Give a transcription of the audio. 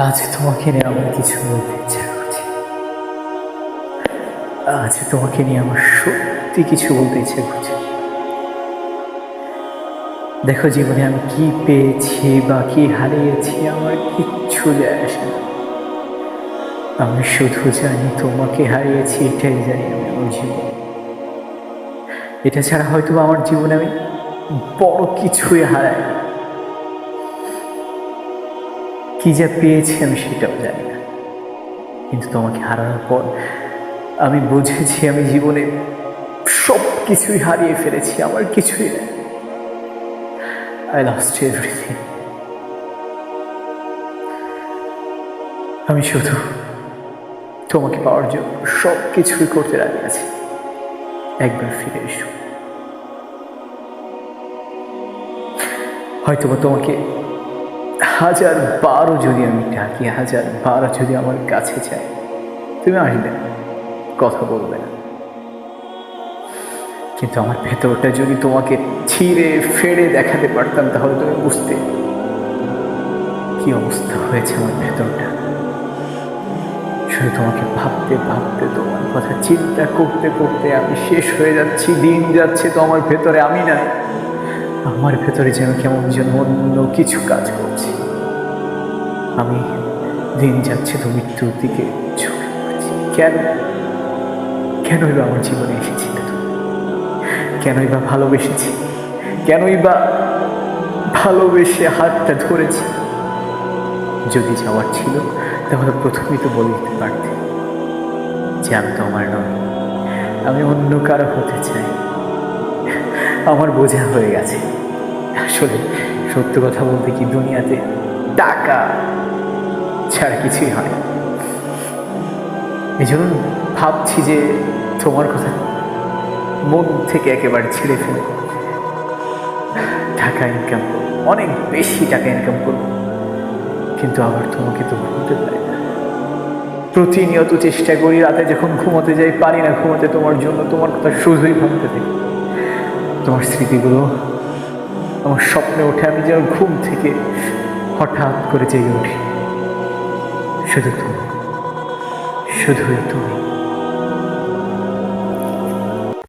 আজ তোমাকে নিয়ে আমার কিছু বলতে ইচ্ছা করছে। আজ তোমাকে নিয়ে আমার সত্যি কিছু বলতে ইচ্ছে করছে। দেখো, জীবনে আমি কি পেয়েছি বা কি হারিয়েছি আমার কিচ্ছু যায় আসে না। আমি শুধু জানি তোমাকে হারিয়েছি, এটাই জানি আমি আমার জীবন। এটা ছাড়া হয়তো আমার জীবনে আমি বড় কিছুই হারাই, কি যা পেয়েছি আমি সেটাও জানি না। কিন্তু তোমাকে হারানোর পর আমি বুঝেছি আমি জীবনে সব কিছুই হারিয়ে ফেলেছি, আমার কিছুই নেই। I lost everything. আমি শুধু তোমাকে পাওয়ার জন্য সব কিছুই করতে রাজি আছি। একবার ফিরে এসো। হয়তোবা তোমাকে 1000 বার যদি আমি ডাকি, 1000 বার যদি আমার কাছে চাই, তুমি আসবে না, কথা বলবে না। কিন্তু আমার ভেতরটা যদি তোমাকে ছিঁড়ে ফেড়ে দেখাতে পারতাম, তাহলে তুমি বুঝতে কি অবস্থা হয়েছে আমার ভেতরটা। শুধু তোমাকে ভাবতে ভাবতে, তোমার কথা চিন্তা করতে করতে আমি শেষ হয়ে যাচ্ছি। দিন যাচ্ছে তো আমার ভেতরে আমি নাই, আমার ভেতরে যেন কেমন যেন অন্য কিছু কাজ করছে। আমি দিন যাচ্ছে তো মৃত্যুর দিকে ঝুঁকে পড়ছি। কেনই বা আমার জীবনে এসেছিলে তুমি? কেনই বা ভালোবেসেছি? কেনই বা ভালোবেসে হাতটা ধরেছি? যদি যাওয়ার ছিল তাহলে প্রথমেই তো বলে দিতে পারতে যে আমি তো আমার নয়, আমি অন্য কারো হতে চাই। আমার বোঝা হয়ে গেছে। আসলে সত্য কথা বলতে কি, দুনিয়াতে টাকা ছাড়া কিছুই হয় না। এই জন্য ভাবছি যে তোমার কথা মন থেকে একেবারে ছেড়ে ফেলে টাকা ইনকাম করবো, অনেক বেশি টাকা ইনকাম করবো, কিন্তু আবার তোমাকে তো ভুলতে পারি না। প্রতিনিয়ত চেষ্টা করি, রাতে যখন ঘুমোতে যাই পারি না ঘুমোতে তোমার জন্য। তোমার কথা শুধুই ভাবতে থাকি, তোমার স্মৃতিগুলো আমার স্বপ্নে ওঠে। আমি যেন ঘুম থেকে হঠাৎ করে জেগে উঠি। শুধু তুমি, শুধুই তুমি।